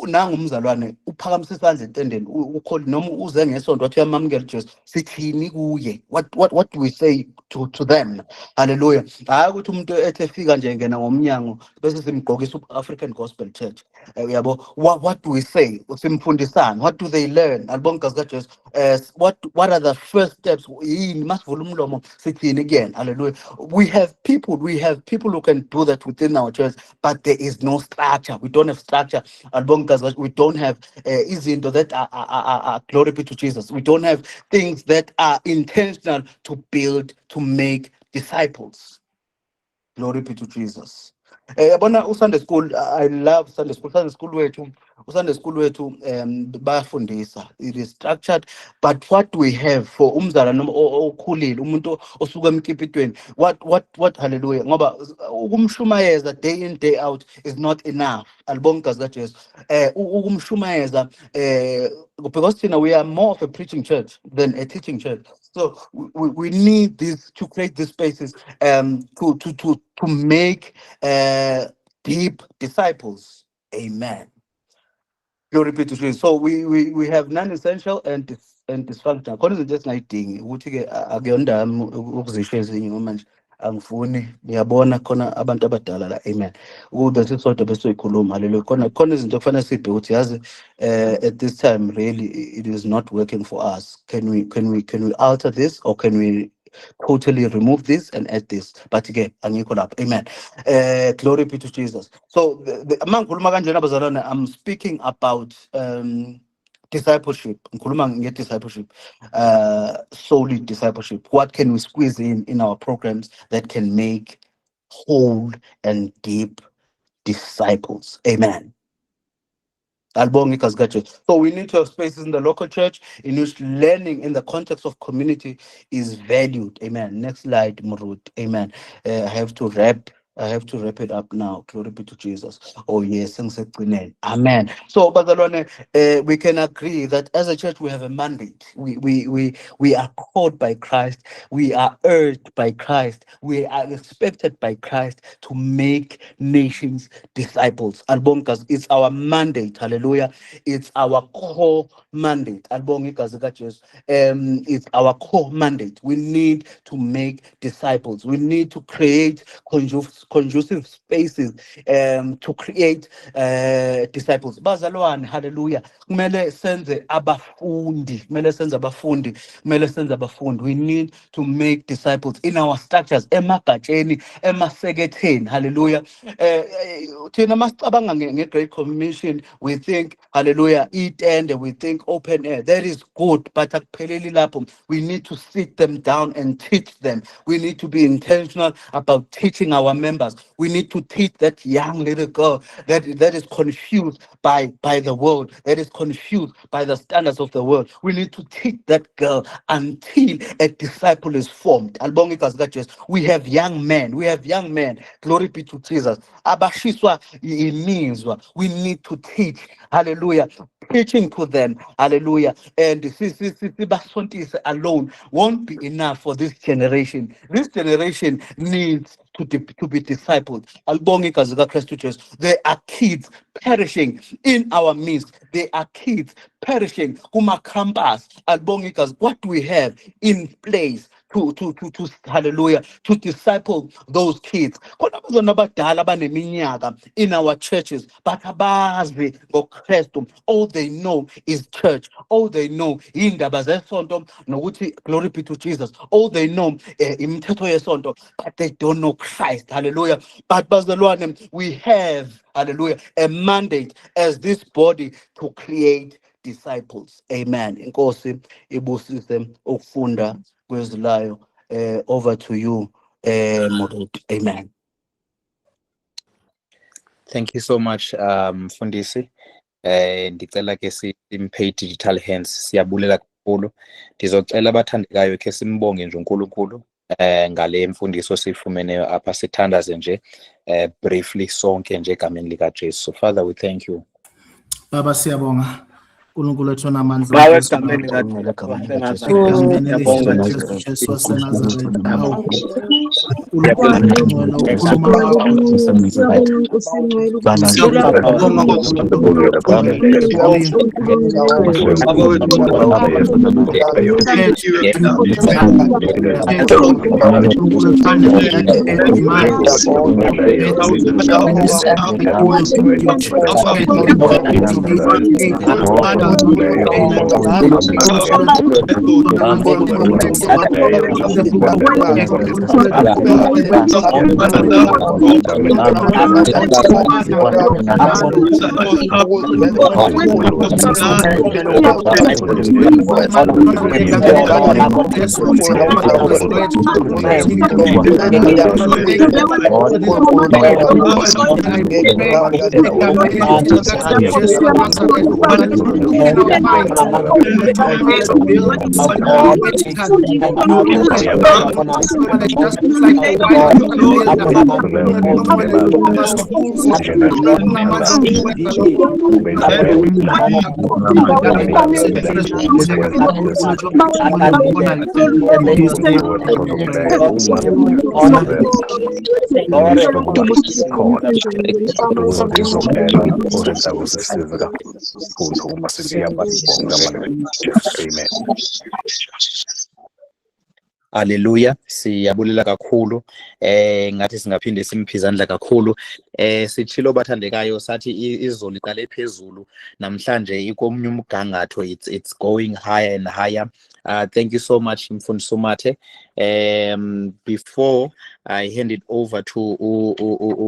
nanga umzalwane uphakamise isandla entendeni ukholi noma uze ngesonto wathi uyamamukela uJesu, sithini kuye? What do we say to them? Hallelujah. Hayi ukuthi umuntu ethe fika nje ngena ngomnyango bese simgqokisa African Gospel Church. Yabo, what do we say? Simfundisana. What do they learn? What are the first steps? Yini masivula umlomo sithini again? Hallelujah. We have people who can do that within our church, but there is no structure. We don't have structure. We don't have izinto that are glory be to Jesus. We don't have things that are intentional to build, to make disciples. Glory be to Jesus. Yabona Sunday school, I love Sunday school. Sunday school wethu bayafundisa. It is structured, but what we have for umzala noma okhulile, umuntu osuka emkipitweni, what hallelujah, ngoba ukumshumayeza day in day out is not enough. Albonga kaJesu. Ukumshumayeza because we are more of a preaching church than a teaching church. So we need this to create these spaces to make deep disciples. Amen. Glory be to Jesus. So we have non-essential and dysfunctional. Khona izinto esingayidingi ukuthi-ke akuyona ami ukuzisho ezinye ngoba manje angifuni, ngiyabona khona abantu abadala la, amen, ukube sisodwa besoyikhuluma, hallelujah. Khona izinto kufanele sibheke ukuthi yazi at this time really it is not working for us. Can we alter this, or can we totally remove this and add this? But again, angikho lapho, amen. Glory be to Jesus. So mangikhuluma kanjena bazalwane, I'm speaking about discipleship. Ngikhuluma discipleship, solid discipleship. What can we squeeze in our programs that can make whole and deep disciples? Amen. So we need to have spaces in the local church in which learning in the context of community is valued. Amen. Next slide, Murut. Amen. I have to wrap it up now. Glory be to Jesus. Oh yes, amen. So, bazalwane, we can agree that as a church we have a mandate. We are called by Christ. We are urged by Christ. We are expected by Christ to make nations disciples. Albongas, it's our mandate. Hallelujah. It's our core mandate. It's our core mandate. We need to make disciples. We need to create conducive conducive spaces to create disciples. Bazalwane, hallelujah. Kumele senze abafundi. We need to make disciples in our structures. Emagatsheni, emaseketheni, hallelujah. Thina masicabanga nge-Great Commission, we think, hallelujah, eat and we think open air. That is good, but akupheleli lapho. We need to sit them down and teach them. We need to be intentional about teaching our members. We need to teach that young little girl that is confused by the world, that is confused by the standards of the world. We need to teach that girl until a disciple is formed. We have young men. Glory be to Jesus. Abashiswa imizwa. We need to teach. Hallelujah. Preaching to them. Hallelujah. And sibasontise alone won't be enough for this generation. This generation needs to be discipled. Albongikazi kaKristu Jesu. There are kids perishing in our midst. There are kids perishing. Campus. Albongikazi, what do we have in place to hallelujah, to disciple those kids? In our churches, but abazi ngoKristu. All they know is church. All they know indaba zesonto nokuthi glory be to Jesus. All they know imithetho yesonto, but they don't know Christ. Hallelujah. But bazalwane, we have, hallelujah, a mandate as this body to create disciples. Amen. Inkosi ibusise ukufunda kwezilayo. Over to you, Moderator. Amen.
Thank you so much, Mfundisi. Ndicela ke simpay digital hands, siyabulela kakhulu. Ndizocela abathandekayo ke simbonge nje uNkulunkulu ngale mfundiso sifumeneyo apha, sithandaze nje briefly sonke nje egameni lika Jesu. Father, we thank you.
Baba siyabonga. uNkulunkulu wethu onamandla
Bawe
onke,
egameni
egameni
likaNazaretha.
elihle likaJesu Jesu waseNazaretha. Awu uNkulunkulu ongcwele, ukhuluma kakhulu. Siyabonga uNkulunkulu
Hallelujah, siyabulela kakhulu. Ngathi singaphinde simphizandla kakhulu. Sitshilo bathandekayo sathi izolo iqale phezulu, namhlanje ikomunye umgangatho, it's going higher and higher. Thank you so much, Mfundisi Mathe. Before I hand it over to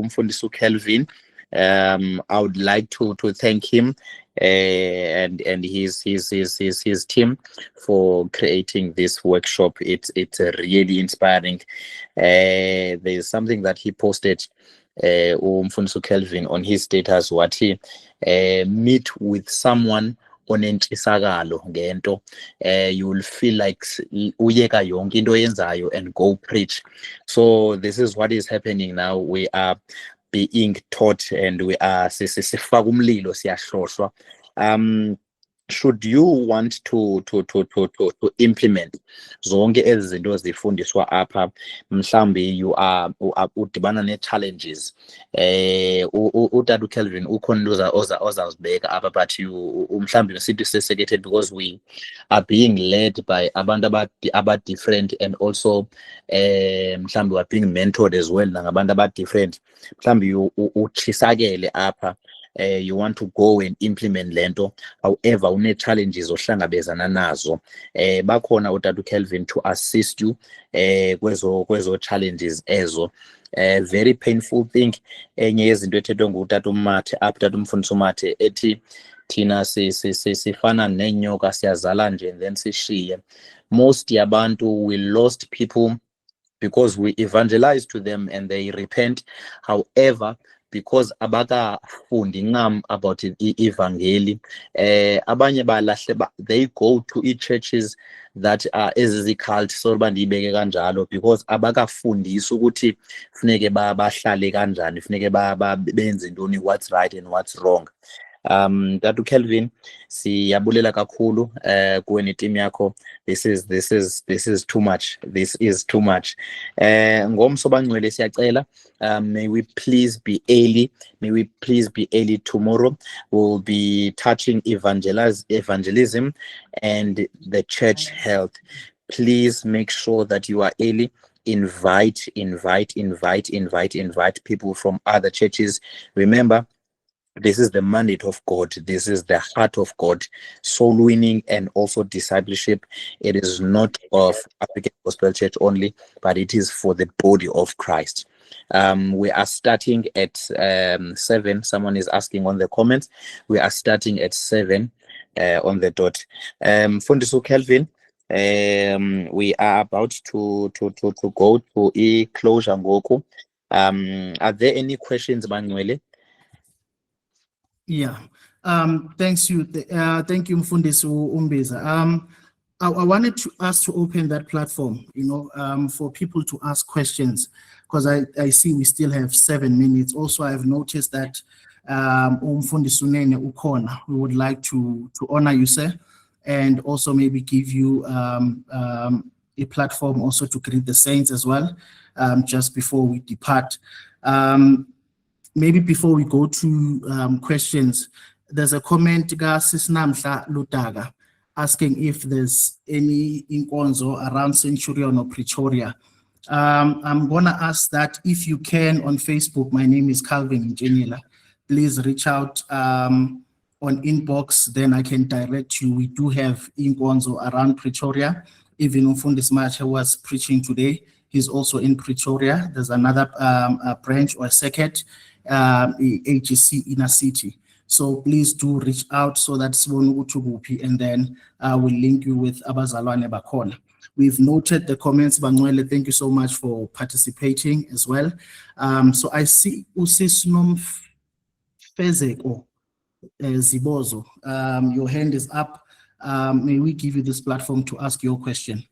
Mfundisi Kelvin, I would like to thank him and his team for creating this workshop. It's really inspiring. There's something that he posted, Mfundisi Kelvin, on his status, what he meet with someone onentshisakalo ngento, you will feel like uyeka yonke into yenzayo and go preach. So this is what is happening now. We are being taught and we are sifaka umlilo, siyahlohlwa. should you want to implement zonke ezi zinto zifundiswa apha, mhlambi you are udibana ne-challenges, utata uKelvin ukhona into ozazibeka apha, but you mhlambi sithi seseconded because we are being led by abantu different, and also mhlambi we are being mentored as well nangabantu different. Mhlambi utshisakele apha, you want to go and implement lento, however une-challenges ohlangabezana nazo, bakhona utata uKelvin to assist you kwezo challenges ezo. Very painful thing, enye yezinto ethethwe ngutata uMathe apha, tata uMfundisi uMathe, ethi thina sifana nenyoka, siyazala nje and then sishiye. Most yabantu, we lost people because we evangelize to them and they repent. However, because abakafundi ncam about i-evangeli, abanye balahle, they go to churches that are ezizicult, so bandiyibeke kanjalo, because abakafundisi ukuthi funeke bahlale kanjani, funeke benze ntoni, what's right and what's wrong. Tata uKelvin, siyabulela kakhulu kuwe neteam yakho. This is too much. This is too much. Ngomso bangcwele siyacela, may we please be early. May we please be early tomorrow. We'll be touching evangelism and the church health. Please make sure that you are early. Invite people from other churches. Remember, this is the mandate of God. This is the heart of God. Soul winning and also discipleship. It is not of African Gospel Church only, but it is for the body of Christ. We are starting at 7. Someone is asking on the comments. We are starting at 7 on the dot. Mfundisi uKelvin, we are about to go to a closure ngoku. Are there any questions, Manuele?
Yeah. Thank you, Mfundisi Umbiza. I wanted us to open that platform, for people to ask questions, because I see we still have 7 minutes. Also, I've noticed that Mfundisi Unene Ukona, we would like to honor you, sir, and also maybe give you a platform also to greet the saints as well, just before we depart. Maybe before we go to questions, there's a comment, Sisnamhla Lutaga, asking if there's any inkonzo around Centurion or Pretoria. I'm gonna ask that if you can on Facebook. My name is Calvin Njenila. Please reach out on inbox, then I can direct you. We do have inkonzo around Pretoria. Even Mfundisi Mathe was preaching today. He's also in Pretoria. There's another branch or circuit, AGC Inner City. So please do reach out so that and then we'll link you with Abazalwane Bakhona. We've noted the comments, Bangwele. Thank you so much for participating as well. So I see Usisnom Fezeko Zibozo. Your hand is up. May we give you this platform to ask your question?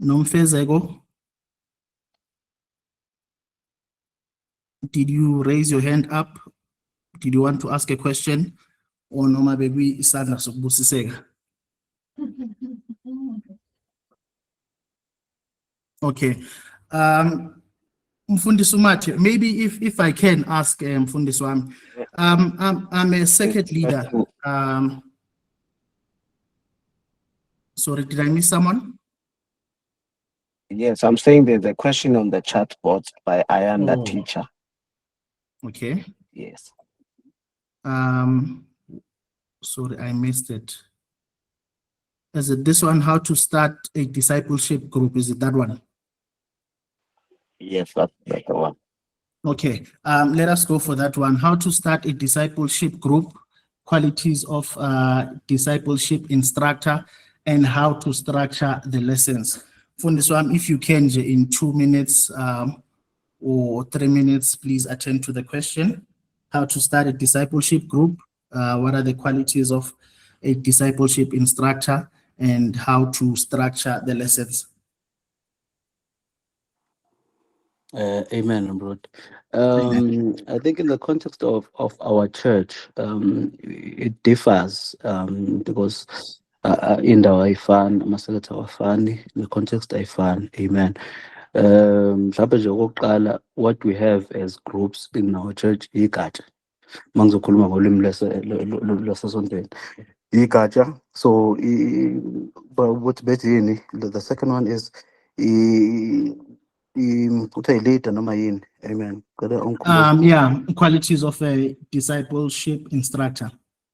Nomfezeko, did you raise your hand up? Did you want to ask a question? Or Noma Baby Isandla Sobusisega? Okay. Mfundisi Mathe, maybe if I can ask Mfundisi Wami, I'm a circuit leader. Sorry, did I miss someone?
Yes, I'm saying there's a question on the chat board by Ayanda Teacher.
Okay.
Yes.
Sorry, I missed it. Is it this one, how to start a discipleship group? Is it that one?
Yes, that's the one.
Okay, let us go for that one. How to start a discipleship group, qualities of discipleship instructor, and how to structure the lessons. Mfundisi Wami, if you can, in 2 minutes or 3 minutes, please attend to the question. How to start a discipleship group, what are the qualities of a discipleship instructor, and how to structure the lessons.
Amen, bro.
Amen.
I think in the context of our church, it differs because indawo ayifani, amaseketha awafani, the context ayifani. Amen. Mhlawumbe nje okokuqala, what we have as groups in our church igatsha. Uma ngizokhuluma ngolimi lwasesontweni, igatsha. So ukuthi bethi yini, the second one is kuthiwa yi-leader noma yini. Amen. Cela ungikhumbuze.
Yeah, qualities of a discipleship instructor.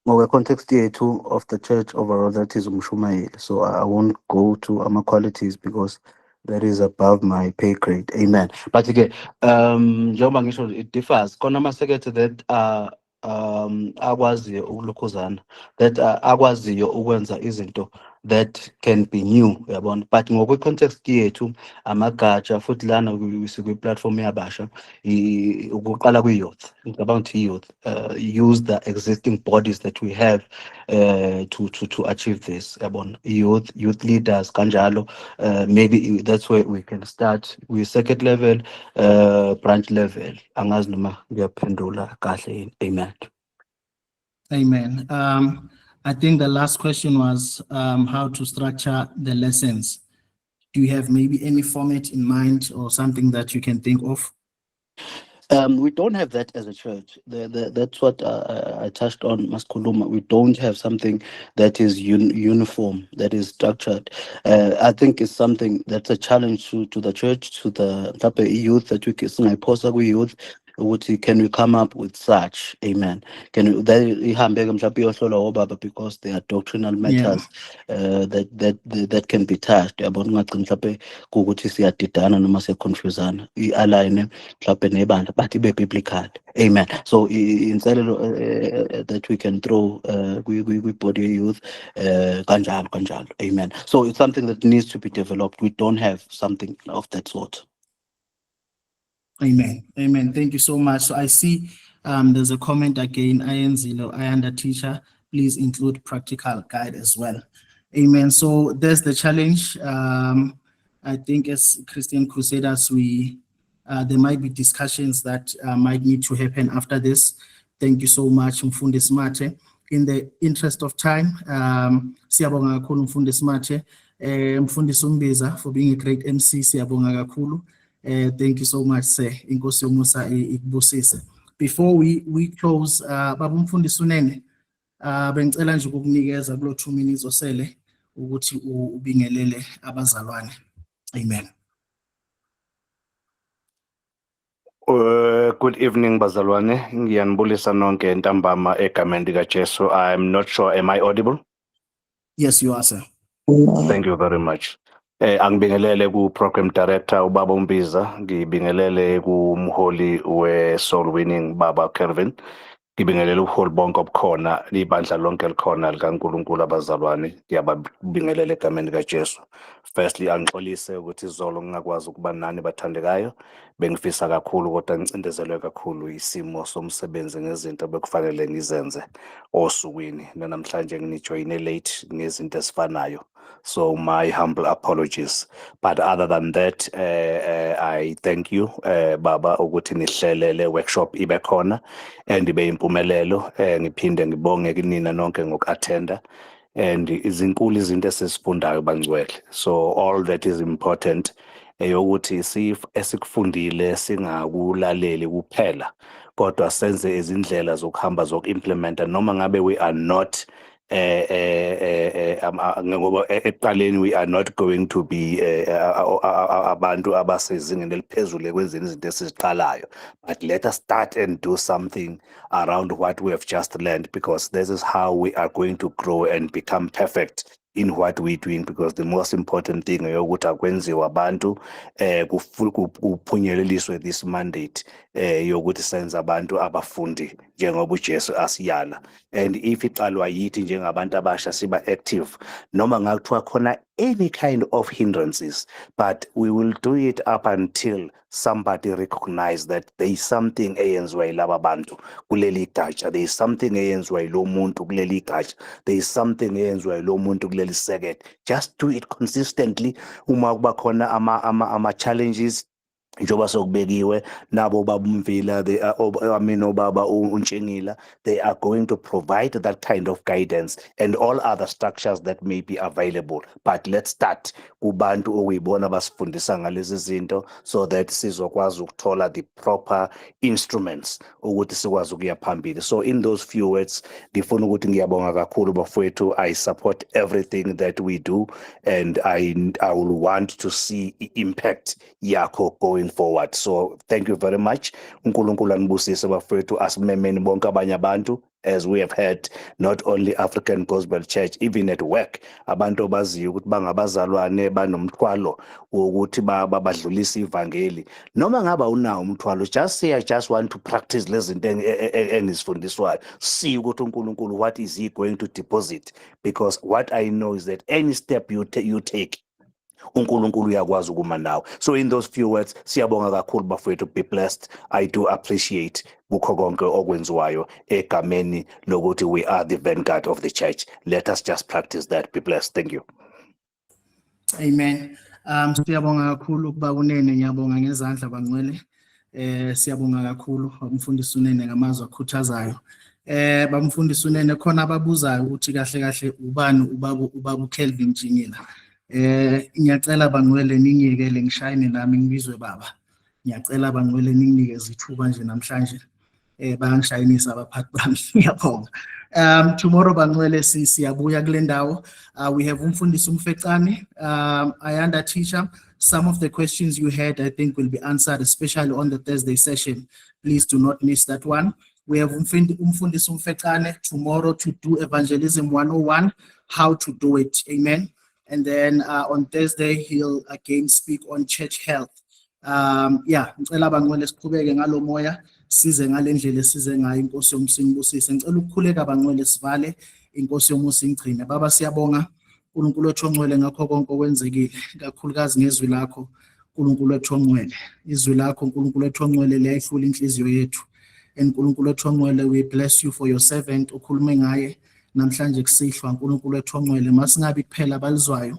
Ngoba context yethu of the church overall, that is umshumayeli. So I won't go to ama qualities because that is above my pay grade. Amen. But again, njengoba ngisho it differs. Khona amasekethe that akwaziyo ukulukhuzana, that akwaziyo ukwenza izinto that can be new, uyabona. But ngokwe context yethu amagatsha futhi lana sikwi-platform yabasha ukuqala kwi-youth. Ngicabanga ukuthi youth use the existing bodies that we have to achieve this, yabona. Youth leaders kanjalo, maybe that's where we can start with second level, branch level. Angazi noma ngiyaphendula kahle yini. Amen.
Amen. I think the last question was how to structure the lessons. Do you have maybe any format in mind or something that you can think of?
We don't have that as a church. That's what I touched on, Maskuluma. We don't have something that is uniform, that is structured. I think it's something that's a challenge to the church, to the type of youth that we can youth. Can we come up with such? Amen. Can we because there are doctrinal matters that can be touched. Align but biblical. Amen. So instead that we can throw we body youth kanjalo. Amen. So it's something that needs to be developed. We don't have something of that sort.
Amen. Amen. Thank you so much. So I see there's a comment again. Ayenzilo, Ayanda teacher, please include practical guide as well. Amen. So there's the challenge. I think as Christian Crusaders, there might be discussions that might need to happen after this. Thank you so much, Mfundisi Mathe. In the interest of time, siyabonga kakhulu Mfundisi Mathe, Mfundisi Umbiza for being a great MC. Siyabonga kakhulu. Thank you so much, sir. Inkosi yomusa ikubusise. Before we close, Baba Mfundisi Unene, bengicela nje ukukunikeza kulo 2 minutes osele ukuthi ubingelele abazalwane. Amen.
Good evening, bazalwane. Ngiyanibulisa nonke ntambama egameni likaJesu. I'm not sure, am I audible?
Yes, you are, sir.
Thank you very much. Angibingelele ku-program director ubaba Umbiza, ngibingelele kumholi we-Soul Winning Baba Kelvin, ngibingelele ubuholi bonke obukhona, ibandla lonke likhona likaNkulunkulu abazalwane, ngiyababingelela egameni likaJesu. Firstly, angixolise ukuthi izolo ngingakwazi ukuba nani bathandekayo, bengifisa kakhulu kodwa ngicindezelwe kakhulu isimo somsebenzi ngezinto bekufanele ngizenze osukwini, namhlanje nginijoyine late ngezinto ezifanayo. So my humble apologies. But other than that, I thank you, Baba, ukuthi nihlelele workshop ibe khona and ibe impumelelo. Ngiphinde ngibonge kinina nonke ngoku-attenda and izinkulu izinto esisifundayo bangcwele. So all that is important eyokuthi esikufundile singakulaleli kuphela kodwa senze izindlela zokuhamba zoku-implementa noma ngabe we are not ekuqaleni we are not going to be abantu abasezingeni eliphezulu kwezinye izinto esiziqalayo, but let us start and do something around what we have just learned, because this is how we are going to grow and become perfect in what we're doing, because the most important thing yokuthi akwenziwa abantu kuphunyeleliswe this mandate yokuthi senze abantu abafundi njengoba uJesu asiyala. And if iqalwa yithi njengabantu abasha siba active noma ngakuthiwa khona any kind of hindrances, but we will do it up until somebody recognize that there is something eyenziwa yilaba bantu kuleli gatsha, there is something eyenziwa yilo muntu kuleli gatsha, there is something eyenziwa yilo muntu kuleli sekete. Just do it consistently. Uma kuba khona ama challenges,
njengoba sokubekiwe nabo baba Mvila they are obaba uNtshengila, they are going to provide that kind of guidance and all other structures that may be available. But let's start kubantu okuyibona basifundisa ngalezi zinto so that sizokwazi ukuthola the proper instruments ukuthi sikwazi ukuya phambili. So in those few words ngifuna ukuthi ngiyabonga kakhulu bafowethu. I support everything that we do and I will want to see impact yakho going forward. So thank you very much. uNkulunkulu anibusise bafowethu, asimemeni bonke abanye abantu, as we have heard, not only African Gospel Church, even at work abantu abaziyo ukuthi bangabazalwane banomthwalo wokuthi badlulise ivangeli. Noma ngaba unawo umthwalo, just say I just want to practice lezi zinto engizifundiswayo. See ukuthi uNkulunkulu what is he going to deposit, because what I know is that any step you take uNkulunkulu uyakwazi ukuma nawe. So in those few words siyabonga kakhulu bafowethu, be blessed. I do appreciate kukho konke okwenziwayo egameni lokuthi we are the vanguard of the church. Let us just practice that. Be blessed. Thank you.
Amen. Siyabonga kakhulu kuba unene, ngiyabonga ngezandla bangcwele. Siyabonga kakhulu umfundisi unene ngamazwi akhuthazayo. Bamfundisi unene khona ababuzayo ukuthi kahle kahle ubani ubaba Kelvin Mjingila. Ngiyacela bangcwele ningiyekele ngishayine nami ngibizwe baba. Ngiyacela bangcwele ninginikeze ithuba nje namhlanje. Bangishayinisa abaphathi bami. Ngiyabonga. Tomorrow bangcwele siyabuya kule ndawo. We have umfundisi uMfecane, Ayanda teacher. Some of the questions you had, I think, will be answered, especially on the Thursday session. Please do not miss that one. We have umfundisi uMfecane tomorrow to do Evangelism 101, how to do it. Amen. And then on Thursday, he'll again speak on church health. Ngicela bangcwele siqhubeke ngalo moya, size ngale ndlela size ngayo. Inkosi yomsingibusise. Ngicela ukukhuleka bangcwele sivale, inkosi yomusa ingcine. Baba siyabonga uNkulunkulu wethu ongcwele ngakho konke okwenzekile, kakhulukazi ngezwi lakho uNkulunkulu wethu ongcwele. Izwi lakho uNkulunkulu wethu ongcwele liyayihlula inhliziyo yethu. uNkulunkulu wethu ongcwele, we bless you for your servant ukhulume ngaye namhlanje kusihlwa. uNkulunkulu wethu ongcwele, masingabi kuphela abalizwayo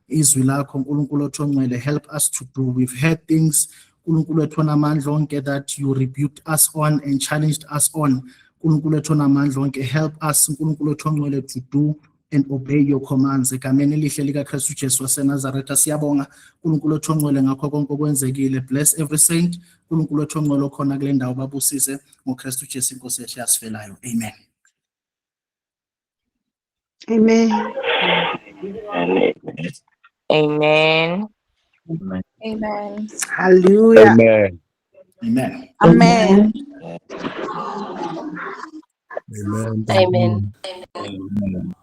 izwi lakho uNkulunkulu wethu ongcwele, help us to do. We've heard things uNkulunkulu wethu onamandla onke that you rebuked us on and challenged us on. uNkulunkulu wethu onamandla onke, help us uNkulunkulu wethu ongcwele to do and obey your commands. Egameni elihle likaKristu Jesu waseNazaretha siyabonga uNkulunkulu wethu ongcwele ngakho konke okwenzekile. Bless every saint uNkulunkulu wethu ongcwele okhona kule ndawo, babusise ngoKristu Jesu inkosi yethu yasifelayo. Amen.
Amen.
Amen.
Amen.
Hallelujah.
Amen.
Amen.
Amen.
Amen.
Amen.
Amen.